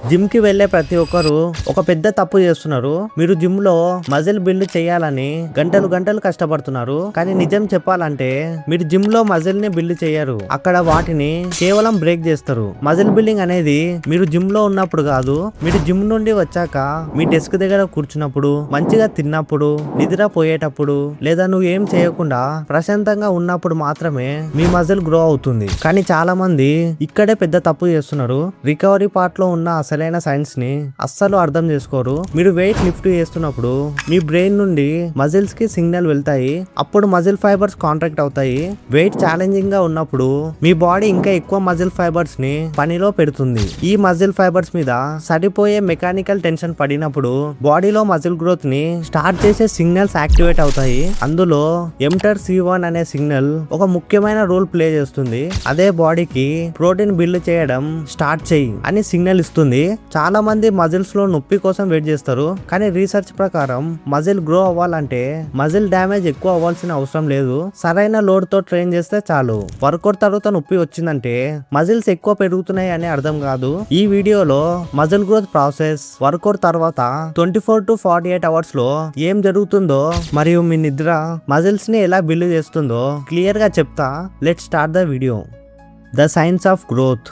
Gym కి వెళ్లే ప్రతి ఒక్కరు ఒక పెద్ద తప్పు చేస్తున్నారు. మీరు జిమ్ లో మజిల్ బిల్డ్ చేయాలని గంటలు గంటలు కష్టపడుతున్నారు. కానీ నిజం చెప్పాలంటే మీరు జిమ్ లో మజిల్ ని బిల్డ్ చేయరు, అక్కడ వాటిని కేవలం బ్రేక్ చేస్తారు. మజిల్ బిల్డింగ్ అనేది మీరు జిమ్ లో ఉన్నప్పుడు కాదు, మీరు జిమ్ నుండి వచ్చాక మీ డెస్క్ దగ్గర కూర్చున్నప్పుడు, మంచిగా తిన్నప్పుడు, నిద్రపోయేటప్పుడు, లేదా నువ్వు ఏం చేయకుండా ప్రశాంతంగా ఉన్నప్పుడు మాత్రమే మీ మజిల్ గ్రో అవుతుంది. కానీ చాలా మంది ఇక్కడే పెద్ద తప్పు చేస్తున్నారు. రికవరీ పార్ట్ లో ఉన్న అసలైన సైన్స్ ని అస్సలు అర్థం చేసుకోరు. మీరు వెయిట్ లిఫ్ట్ చేస్తున్నప్పుడు మీ బ్రెయిన్ నుండి మజిల్స్ కి సిగ్నల్ వెళ్తాయి, అప్పుడు మజిల్ ఫైబర్స్ కాంట్రాక్ట్ అవుతాయి. వెయిట్ ఛాలెంజింగ్ గా ఉన్నప్పుడు మీ బాడీ ఇంకా ఎక్కువ మజిల్ ఫైబర్స్ ని పనిలో పెడుతుంది. ఈ మజిల్ ఫైబర్స్ మీద సరిపోయే మెకానికల్ టెన్షన్ పడినప్పుడు బాడీలో మజిల్ గ్రోత్ ని స్టార్ట్ చేసే సిగ్నల్స్ యాక్టివేట్ అవుతాయి. అందులో mTOR-C1 అనే సిగ్నల్ ఒక ముఖ్యమైన రోల్ ప్లే చేస్తుంది. అదే బాడీకి ప్రోటీన్ బిల్డ్ చేయడం స్టార్ట్ చేయి అని సిగ్నల్ ఇస్తుంది. చాలా మంది మజిల్స్ లో నొప్పి కోసం వెయిట్ చేస్తారు, కానీ రీసెర్చ్ ప్రకారం మజిల్ గ్రో అవ్వాలంటే మజిల్ డ్యామేజ్ ఎక్కువ అవ్వాల్సిన అవసరం లేదు. సరైన లోడ్ తో ట్రైన్ చేస్తే చాలు. వర్కౌట్ తర్వాత నొప్పి వచ్చిందంటే మజిల్స్ ఎక్కువ పెరుగుతున్నాయి అని అర్థం కాదు. ఈ వీడియోలో మజిల్ గ్రోత్ ప్రాసెస్, వర్కౌట్ తర్వాత 24 to 48 అవర్స్ లో ఏం జరుగుతుందో మరియు మీ నిద్ర మజిల్స్ ని ఎలా బిల్డ్ చేస్తుందో క్లియర్ గా చెప్తా. Let's start the video. The science of growth.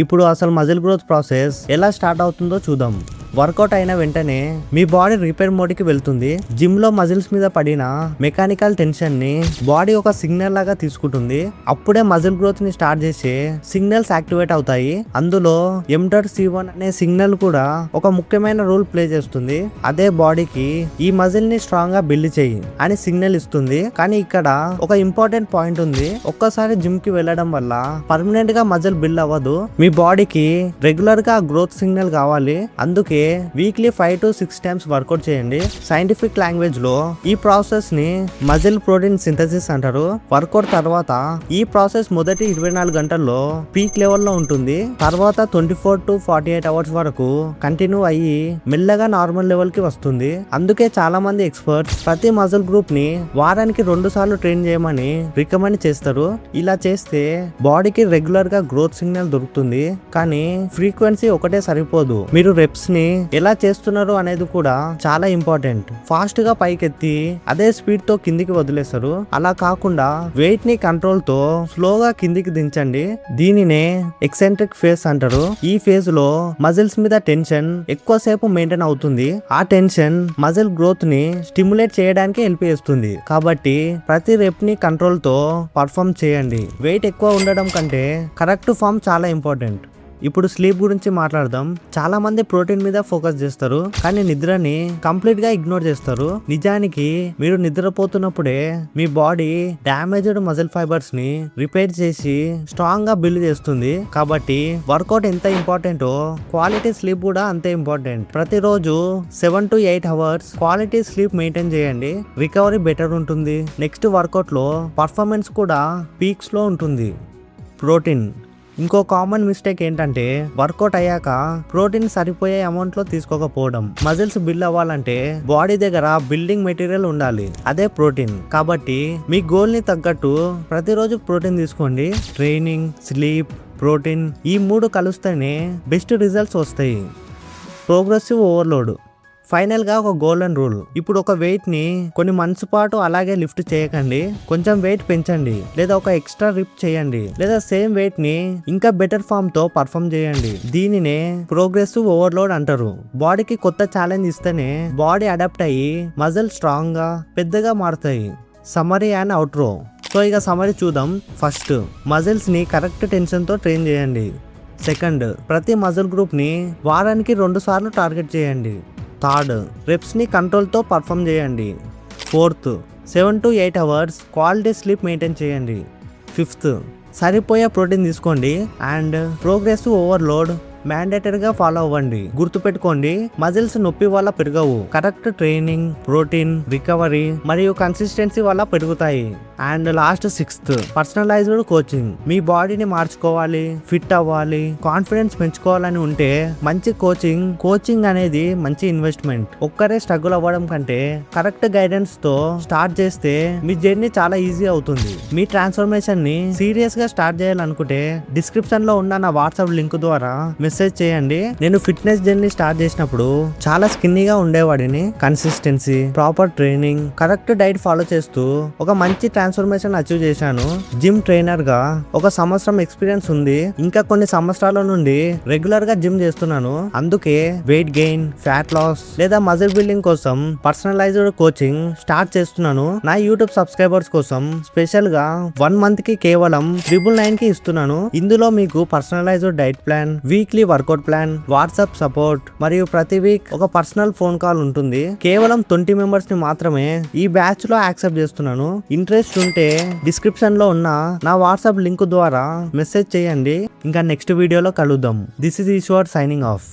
ఇప్పుడు అసలు మజిల్ గ్రోత్ ప్రాసెస్ ఎలా స్టార్ట్ అవుతుందో చూద్దాం. వర్కౌట్ అయిన వెంటనే మీ బాడీ రిపేర్ మోడ్ కి వెళ్తుంది. జిమ్ లో మజిల్స్ మీద పడిన మెకానికల్ టెన్షన్ ని బాడీ ఒక సిగ్నల్ లాగా తీసుకుంటుంది. అప్పుడే మజిల్ గ్రోత్ ని స్టార్ట్ చేసే సిగ్నల్స్ యాక్టివేట్ అవుతాయి. అందులో mTOR-C1 అనే సిగ్నల్ కూడా ఒక ముఖ్యమైన రోల్ ప్లే చేస్తుంది. అదే బాడీకి ఈ మజిల్ ని స్ట్రాంగ్ గా బిల్డ్ చేయి అని సిగ్నల్ ఇస్తుంది. కానీ ఇక్కడ ఒక ఇంపార్టెంట్ పాయింట్ ఉంది. ఒక్కసారి జిమ్ కి వెళ్ళడం వల్ల పర్మనెంట్ గా మజిల్ బిల్డ్ అవ్వదు. మీ బాడీకి రెగ్యులర్ గా గ్రోత్ సిగ్నల్ కావాలి. అందుకే వీక్లీ 5 to 6 టైమ్స్ వర్కౌట్ చేయండి. సైంటిఫిక్ లాంగ్వేజ్ లో ఈ ప్రాసెస్ ని మజిల్ ప్రోటీన్ సింథసిస్ అంటారు. వర్కౌట్ తర్వాత ఈ ప్రాసెస్ మొదటి 24 గంటల్లో పీక్ లెవెల్ లో ఉంటుంది. తర్వాత 24 to 48 అవర్స్ వరకు కంటిన్యూ అయ్యి మెల్లగా నార్మల్ లెవెల్ కి వస్తుంది. అందుకే చాలా మంది ఎక్స్పర్ట్స్ ప్రతి మజిల్ గ్రూప్ ని వారానికి 2 సార్లు ట్రైన్ చేయమని రికమెండ్ చేస్తారు. ఇలా చేస్తే బాడీకి రెగ్యులర్ గా గ్రోత్ సిగ్నల్ దొరుకుతుంది. కానీ ఫ్రీక్వెన్సీ ఒకటే సరిపోదు. మీరు రెప్స్ ని ఎలా చేస్తున్నారు అనేది కూడా చాలా ఇంపార్టెంట్. ఫాస్ట్ గా పైకెత్తి అదే స్పీడ్ తో కిందికి వదిలేస్తారు. అలా కాకుండా వెయిట్ ని కంట్రోల్ తో స్లోగా కిందికి దించండి. దీనినే ఎక్సెంట్రిక్ ఫేజ్ అంటారు. ఈ ఫేజ్ లో మజిల్స్ మీద టెన్షన్ ఎక్కువసేపు మెయింటైన్ అవుతుంది. ఆ టెన్షన్ మజిల్ గ్రోత్ ని స్టిమ్యులేట్ చేయడానికి హెల్ప్ చేస్తుంది. కాబట్టి ప్రతి రెప్ ని కంట్రోల్ తో పర్ఫామ్ చేయండి. వెయిట్ ఎక్కువ ఉండడం కంటే కరెక్ట్ ఫామ్ చాలా ఇంపార్టెంట్. ఇప్పుడు స్లీప్ గురించి మాట్లాడదాం. చాలా మంది ప్రోటీన్ మీద ఫోకస్ చేస్తారు, కానీ నిద్రని కంప్లీట్ గా ఇగ్నోర్ చేస్తారు. నిజానికి మీరు నిద్రపోతున్నప్పుడే మీ బాడీ డ్యామేజ్డ్ మజిల్ ఫైబర్స్ ని రిపేర్ చేసి స్ట్రాంగ్ గా బిల్డ్ చేస్తుంది. కాబట్టి వర్కౌట్ ఎంత ఇంపార్టెంటో క్వాలిటీ స్లీప్ కూడా అంతే ఇంపార్టెంట్. ప్రతిరోజు 7 to 8 hours quality sleep maintain చేయండి. రికవరీ బెటర్ ఉంటుంది. నెక్స్ట్ వర్కౌట్ లో పర్ఫార్మెన్స్ కూడా పీక్స్ లో ఉంటుంది. ప్రోటీన్. ఇంకో కామన్ మిస్టేక్ ఏంటంటే వర్కౌట్ అయ్యాక ప్రోటీన్ సరిపోయే అమౌంట్ లో తీసుకోకపోవడం. మజిల్స్ బిల్డ్ అవ్వాలంటే బాడీ దగ్గర బిల్డింగ్ మెటీరియల్ ఉండాలి, అదే ప్రోటీన్. కాబట్టి మీ గోల్ ని తగ్గట్టు ప్రతిరోజు ప్రోటీన్ తీసుకోండి. ట్రైనింగ్, స్లీప్, ప్రోటీన్ ఈ 3 కలిస్తేనే బెస్ట్ రిజల్ట్స్ వస్తాయి. Progressive overload. ఫైనల్ గా ఒక గోల్డెన్ రూల్. ఇప్పుడు ఒక వెయిట్ ని కొన్ని మంత్స్ పాటు అలాగే లిఫ్ట్ చేయకండి. కొంచెం వెయిట్ పెంచండి, లేదా ఒక ఎక్స్ట్రా రిప్ చేయండి, లేదా సేమ్ వెయిట్ ని ఇంకా బెటర్ ఫామ్ తో పర్ఫామ్ చేయండి. దీనినే ప్రోగ్రెసివ్ ఓవర్లోడ్ అంటారు. బాడీకి కొత్త ఛాలెంజ్ ఇస్తేనే బాడీ అడాప్ట్ అయ్యి మజిల్ స్ట్రాంగ్ గా పెద్దగా మారుతాయి. Summary and outro. సో ఇక సమ్మరీ చూద్దాం. ఫస్ట్, మజిల్స్ ని కరెక్ట్ టెన్షన్ తో ట్రైన్ చేయండి. సెకండ్, ప్రతి మజిల్ గ్రూప్ ని వారానికి 2 సార్లు టార్గెట్ చేయండి. థర్డ్, రెప్స్ ని కంట్రోల్ తో పర్ఫామ్ చేయండి. Fourth, 7 to 8 hours quality sleep maintain చేయండి. ఫిఫ్త్, సరిపోయే ప్రోటీన్ తీసుకోండి. అండ్ ప్రోగ్రెసివ్ ఓవర్లోడ్ మ్యాండేటరీగా ఫాలో అవ్వండి. గుర్తుపెట్టుకోండి, మజిల్స్ నొప్పి వల్ల పెరగవు, కరెక్ట్ ట్రైనింగ్, ప్రోటీన్, రికవరీ మరియు కన్సిస్టెన్సీ వల్ల పెరుగుతాయి. And last, sixth, personalized coaching. మీ బాడీని మార్చుకోవాలి, ఫిట్ అవ్వాలి, కాన్ఫిడెన్స్ పెంచుకోవాలని ఉంటే మంచి కోచింగ్ అనేది మంచి ఇన్వెస్ట్మెంట్. ఒక్కరే స్ట్రగుల్ అవ్వడం కంటే కరెక్ట్ గైడెన్స్ తో స్టార్ట్ చేస్తే మీ జర్నీ చాలా ఈజీ అవుతుంది. మీ ట్రాన్స్ఫర్మేషన్ ని సీరియస్ గా స్టార్ట్ చేయాలనుకుంటే డిస్క్రిప్షన్ లో ఉన్న నా వాట్సాప్ లింక్ ద్వారా మెసేజ్ చేయండి. నేను ఫిట్నెస్ జర్నీ స్టార్ట్ చేసినప్పుడు చాలా స్కిన్నీగా ఉండేవాడిని. Consistency, proper training, correct diet follow చేస్తూ ఒక మంచి ట్రాన్స్ఫర్మేషన్ అచీవ్ చేశాను. జిమ్ ట్రైనర్ గా 1 సంవత్సరం ఎక్స్పీరియన్స్ ఉంది. ఇంకా కొన్ని సంవత్సరాల నుండి రెగ్యులర్ గా జిమ్ చేస్తున్నాను. అందుకే వెయిట్ గెయిన్, ఫ్యాట్ లాస్ లేదా మజిల్ బిల్డింగ్ కోసం పర్సనలైజ్డ్ కోచింగ్ స్టార్ట్ చేస్తున్నాను. నా యూట్యూబ్ సబ్స్క్రైబర్స్ కోసం స్పెషల్ గా 1 మంత్ కి కేవలం 999 కి ఇస్తున్నాను. ఇందులో మీకు personalised diet plan, weekly workout plan, WhatsApp support మరియు ప్రతి వీక్ ఒక పర్సనల్ ఫోన్ కాల్ ఉంటుంది. కేవలం 20 మెంబర్స్ ని మాత్రమే ఈ బ్యాచ్ లో యాక్సెప్ట్ చేస్తున్నాను. ఇంట్రెస్ట్ ఉంటే డిస్క్రిప్షన్ లో ఉన్న నా వాట్సాప్ లింక్ ద్వారా మెసేజ్ చేయండి. ఇంకా నెక్స్ట్ వీడియోలో కలుద్దాం. This is Eshwar signing of.